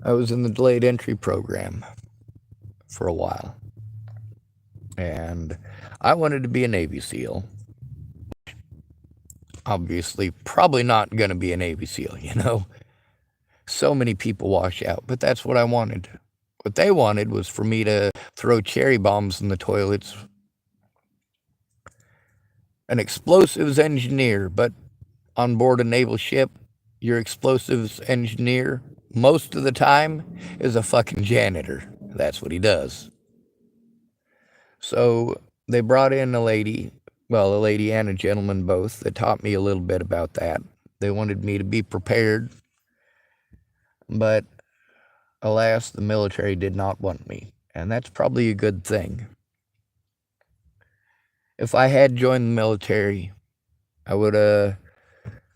I was in the delayed entry program for a while. And I wanted to be a Navy SEAL. Obviously, probably not going to be a Navy SEAL, you know? So many people wash out, but that's what I wanted. What they wanted was for me to throw cherry bombs in the toilets. An explosives engineer, but on board a naval ship, your explosives engineer, most of the time, is a fucking janitor. That's what he does. So they brought in a lady and a gentleman both, that taught me a little bit about that. They wanted me to be prepared, but alas, the military did not want me, and that's probably a good thing. If I had joined the military, I would have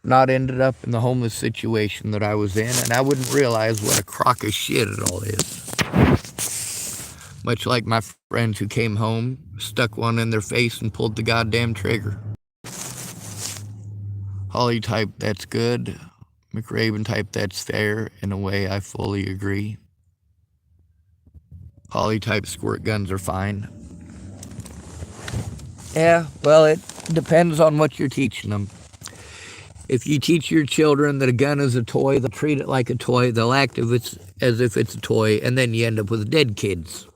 not ended up in the homeless situation that I was in, and I wouldn't realize what a crock of shit it all is. Much like my friends who came home, stuck one in their face, and pulled the goddamn trigger. Holly type, that's good. McRaven type, that's fair. In a way, I fully agree. Holly type squirt guns are fine. Yeah, well, it depends on what you're teaching them. If you teach your children that a gun is a toy, they'll treat it like a toy, they'll act as if it's a toy, and then you end up with dead kids.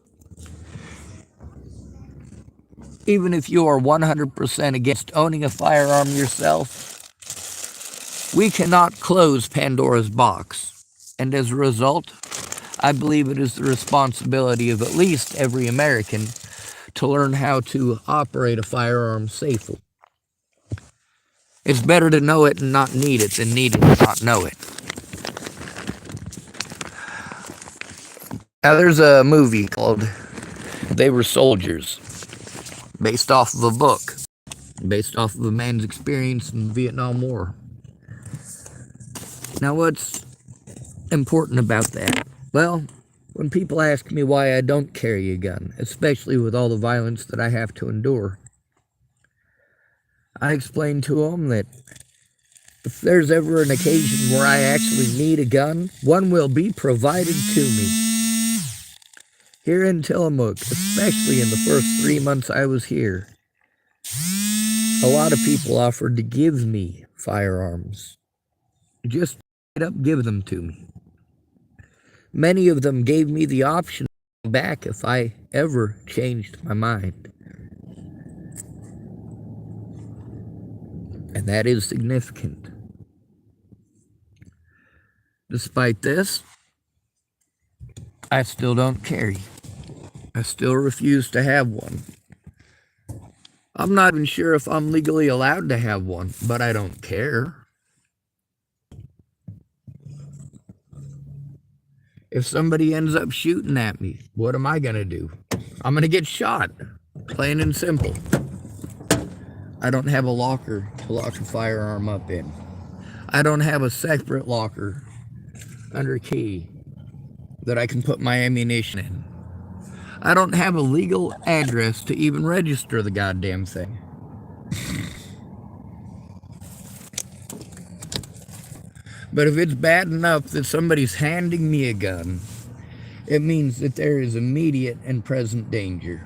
Even if you are 100% against owning a firearm yourself, we cannot close Pandora's box. And as a result, I believe it is the responsibility of at least every American to learn how to operate a firearm safely. It's better to know it and not need it than need it and not know it. Now, there's a movie called They Were Soldiers, based off of a book, based off of a man's experience in the Vietnam War. Now, what's important about that? Well, when people ask me why I don't carry a gun, especially with all the violence that I have to endure, I explain to them that if there's ever an occasion where I actually need a gun, one will be provided to me. Here in Tillamook, especially in the first 3 months I was here, a lot of people offered to give me firearms. Just straight up give them to me. Many of them gave me the option back if I ever changed my mind. And that is significant. Despite this, I still don't carry. I still refuse to have one. I'm not even sure if I'm legally allowed to have one, but I don't care. If somebody ends up shooting at me, what am I going to do? I'm going to get shot, plain and simple. I don't have a locker to lock a firearm up in. I don't have a separate locker under key that I can put my ammunition in. I don't have a legal address to even register the goddamn thing. But if it's bad enough that somebody's handing me a gun, it means that there is immediate and present danger.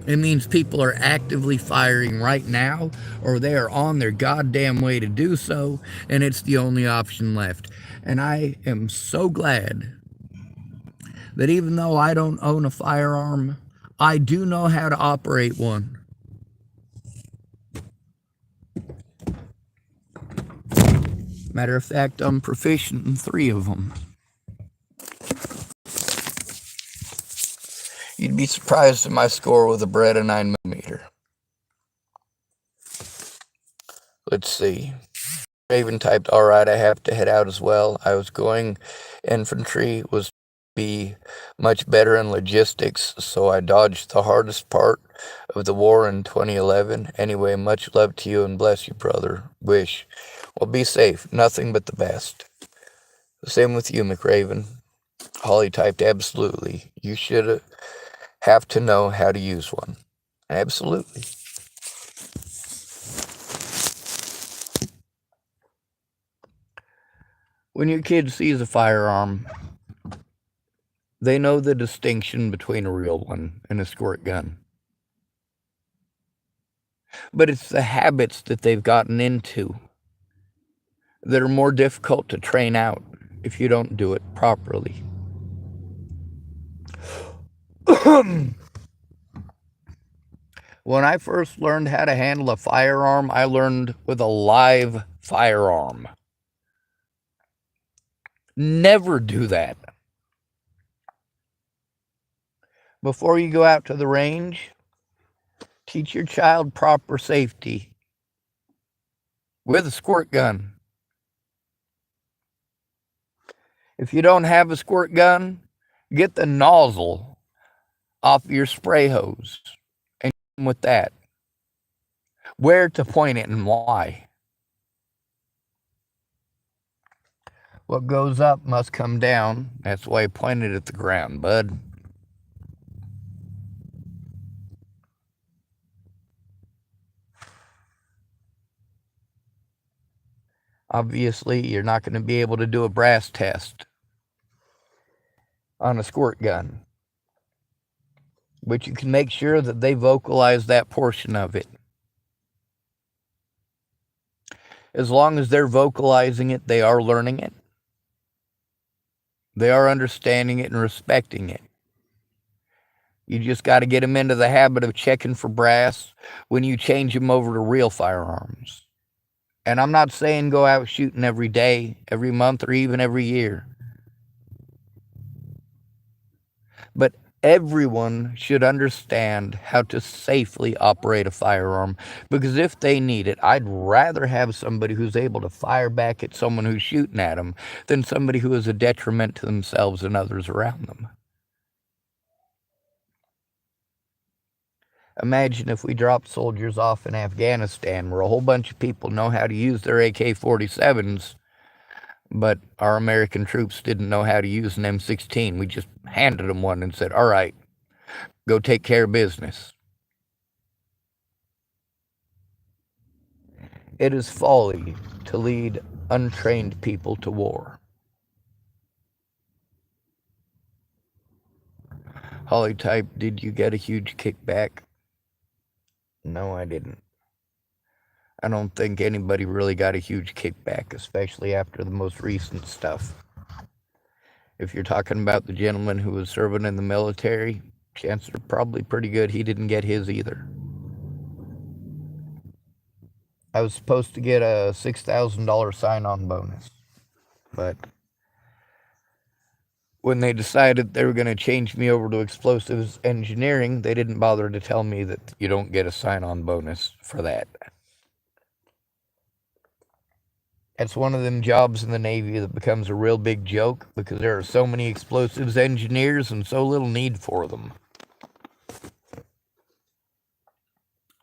It means people are actively firing right now, or they are on their goddamn way to do so, and it's the only option left. And I am so glad that even though I don't own a firearm, I do know how to operate one. Matter of fact, I'm proficient in 3 of them. You'd be surprised at my score with a Beretta 9mm. Let's see. Raven typed, alright, I have to head out as well. I was going infantry, was be much better in logistics, so I dodged the hardest part of the war in 2011. Anyway, much love to you and bless you, brother. Wish. Well, be safe. Nothing but the best. Same with you, McRaven. Holly typed, absolutely. You should have to know how to use one. Absolutely. When your kid sees a firearm, they know the distinction between a real one and a squirt gun. But it's the habits that they've gotten into that are more difficult to train out if you don't do it properly. When I first learned how to handle a firearm, I learned with a live firearm. Never do that. Before you go out to the range, teach your child proper safety with a squirt gun. If you don't have a squirt gun, get the nozzle off your spray hose and with that. Where to point it and why. What goes up must come down. That's why I pointed at the ground, bud. Obviously, you're not going to be able to do a brass test on a squirt gun, but you can make sure that they vocalize that portion of it. As long as they're vocalizing it, they are learning it. They are understanding it and respecting it. You just got to get them into the habit of checking for brass when you change them over to real firearms. And I'm not saying go out shooting every day, every month, or even every year. But everyone should understand how to safely operate a firearm, because if they need it, I'd rather have somebody who's able to fire back at someone who's shooting at them than somebody who is a detriment to themselves and others around them. Imagine if we dropped soldiers off in Afghanistan where a whole bunch of people know how to use their AK-47s, but our American troops didn't know how to use an M16. We just handed them one and said, all right, go take care of business. It is folly to lead untrained people to war. Holly type, did you get a huge kickback? No, I didn't. I don't think anybody really got a huge kickback, especially after the most recent stuff. If you're talking about the gentleman who was serving in the military, chances are probably pretty good he didn't get his either. I was supposed to get a $6,000 sign-on bonus, but when they decided they were going to change me over to explosives engineering, they didn't bother to tell me that you don't get a sign-on bonus for that. It's one of them jobs in the Navy that becomes a real big joke because there are so many explosives engineers and so little need for them.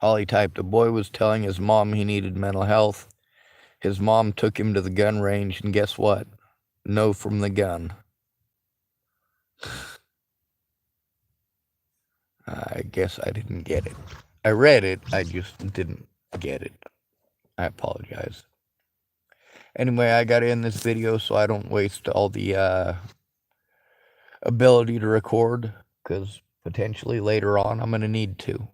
Holly typed, a boy was telling his mom he needed mental health. His mom took him to the gun range, and guess what? No from the gun. I guess I didn't get it. I read it, I just didn't get it. I apologize. Anyway, I got to end this video so I don't waste all the ability to record, because potentially later on I'm going to need to.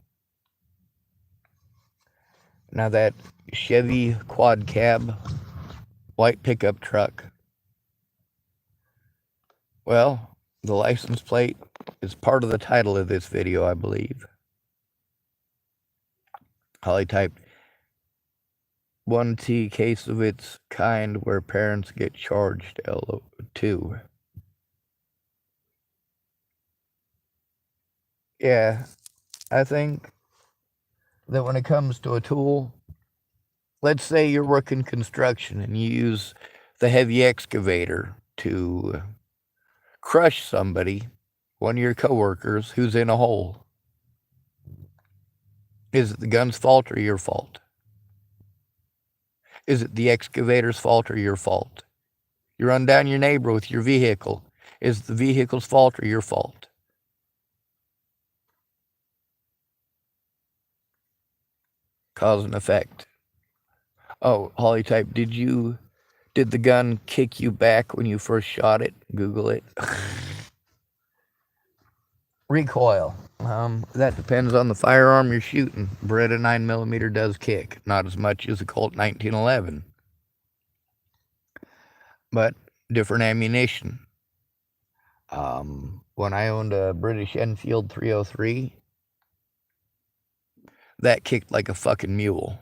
Now that Chevy quad cab, white pickup truck, well, the license plate is part of the title of this video, I believe. Holly typed, 1T case of its kind where parents get charged LO2. Yeah, I think that when it comes to a tool, let's say you're working construction and you use the heavy excavator to crush somebody, one of your coworkers who's in a hole. Is it the gun's fault or your fault? Is it the excavator's fault or your fault? You run down your neighbor with your vehicle. Is it the vehicle's fault or your fault? Cause and effect. Oh, Holly type, did you Did the gun kick you back when you first shot it? Google it. Recoil. That depends on the firearm you're shooting. Beretta 9mm does kick. Not as much as a Colt 1911. But different ammunition. When I owned a British Enfield 303, that kicked like a fucking mule.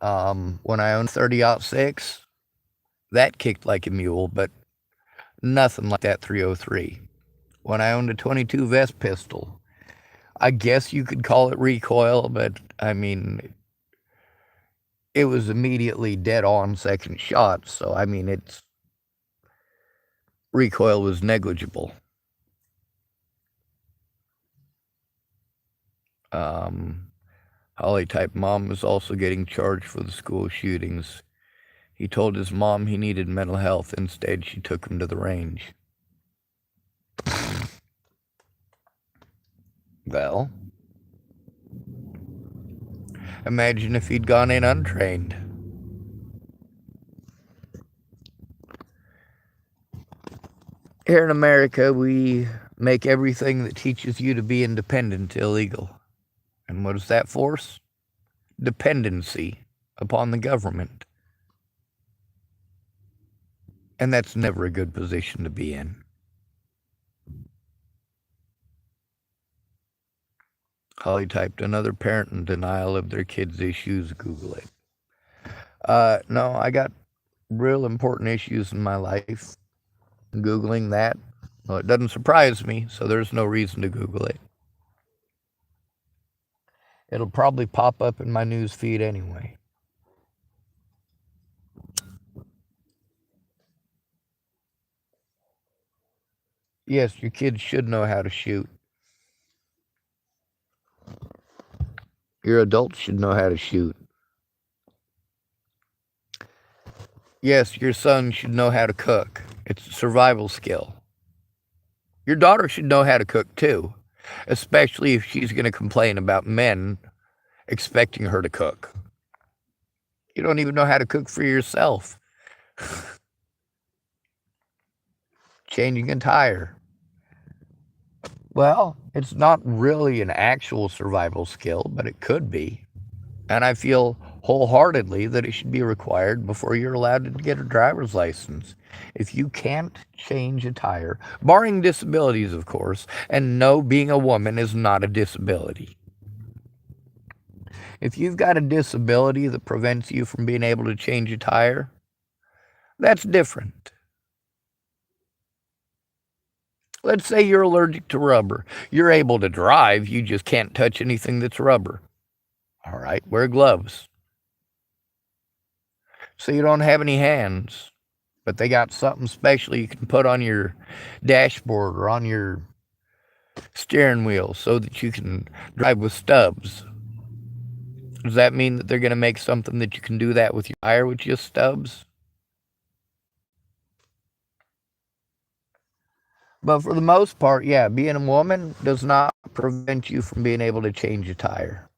When I owned 30-06, that kicked like a mule, but nothing like that 303. When I owned a 22 Vest pistol, I guess you could call it recoil, but I mean, it was immediately dead on second shot, so I mean, its recoil was negligible. Holly type mom was also getting charged for the school shootings. He told his mom he needed mental health. Instead, she took him to the range. Well, imagine if he'd gone in untrained. Here in America, we make everything that teaches you to be independent illegal. And what is that force? Dependency upon the government. And that's never a good position to be in. Holly typed, another parent in denial of their kids' issues. Google it. No, I got real important issues in my life. Googling that, well, it doesn't surprise me, so there's no reason to Google it. It'll probably pop up in my news feed anyway. Yes, your kids should know how to shoot. Your adults should know how to shoot. Yes, your son should know how to cook. It's a survival skill. Your daughter should know how to cook too, especially if she's going to complain about men expecting her to cook. You don't even know how to cook for yourself. Changing a tire. Well, it's not really an actual survival skill, but it could be. And I feel wholeheartedly that it should be required before you're allowed to get a driver's license. If you can't change a tire, barring disabilities, of course, and no, being a woman is not a disability. If you've got a disability that prevents you from being able to change a tire, that's different. Let's say you're allergic to rubber. You're able to drive, you just can't touch anything that's rubber. All right, wear gloves. So you don't have any hands, but they got something special you can put on your dashboard or on your steering wheel so that you can drive with stubs. Does that mean that they're going to make something that you can do that with your tire with just stubs? But for the most part, yeah, being a woman does not prevent you from being able to change a tire.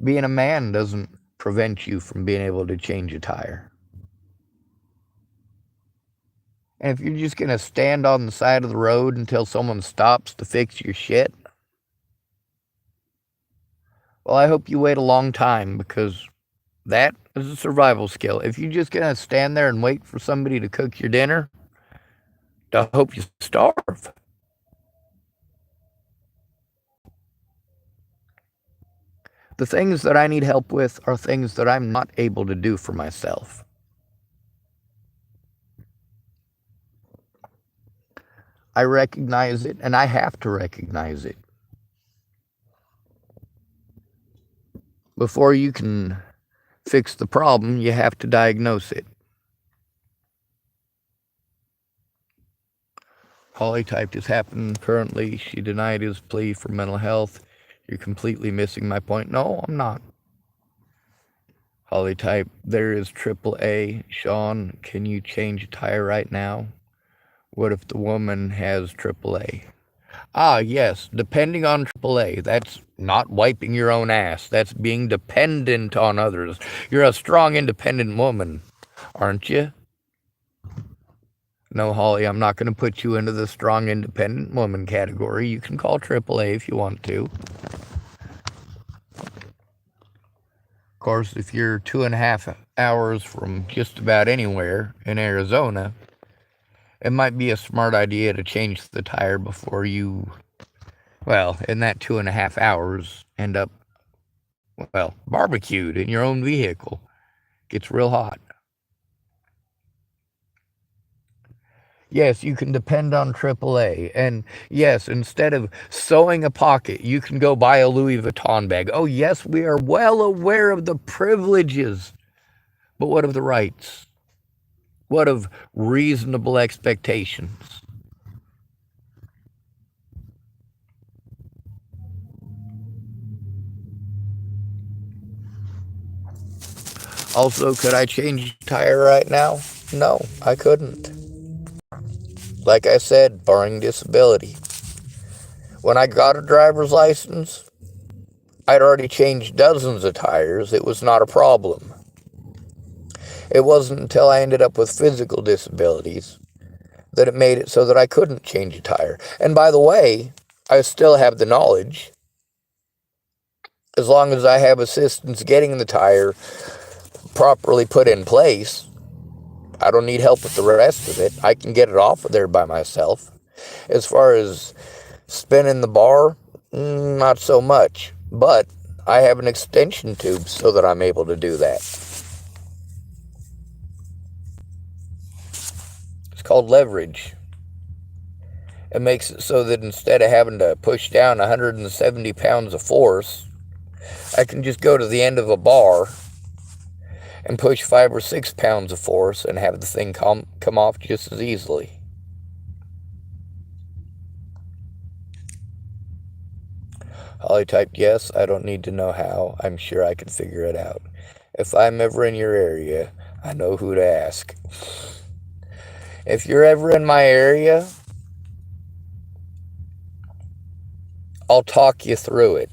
Being a man doesn't prevent you from being able to change a tire. And if you're just going to stand on the side of the road until someone stops to fix your shit, well, I hope you wait a long time, because that is a survival skill. If you're just going to stand there and wait for somebody to cook your dinner, I hope you starve. The things that I need help with are things that I'm not able to do for myself. I recognize it, and I have to recognize it. Before you can fix the problem, you have to diagnose it. Holly typed, has happened currently. She denied his plea for mental health. You're completely missing my point. No, I'm not. Holly typed, there is AAA. Sean, can you change a tire right now? What if the woman has AAA? Ah, yes, depending on AAA. That's not wiping your own ass. That's being dependent on others. You're a strong, independent woman, aren't you? No, Holly, I'm not going to put you into the strong, independent woman category. You can call AAA if you want to. Of course, if you're 2.5 hours from just about anywhere in Arizona, it might be a smart idea to change the tire before you, well, in that 2.5 hours, end up, well, barbecued in your own vehicle. Gets real hot. Yes, you can depend on AAA. And yes, instead of sewing a pocket, you can go buy a Louis Vuitton bag. Oh, yes, we are well aware of the privileges. But what of the rights? What of reasonable expectations? Also, could I change the tire right now? No, I couldn't. Like I said, barring disability. When I got a driver's license, I'd already changed dozens of tires. It was not a problem. It wasn't until I ended up with physical disabilities that it made it so that I couldn't change a tire. And by the way, I still have the knowledge. As long as I have assistance getting the tire properly put in place, I don't need help with the rest of it. I can get it off of there by myself. As far as spinning the bar, not so much. But I have an extension tube so that I'm able to do that. It's called leverage. It makes it so that instead of having to push down 170 pounds of force, I can just go to the end of a bar and push 5 or 6 pounds of force and have the thing come off just as easily. Holly typed, yes, I don't need to know how. I'm sure I can figure it out. If I'm ever in your area, I know who to ask. If you're ever in my area, I'll talk you through it.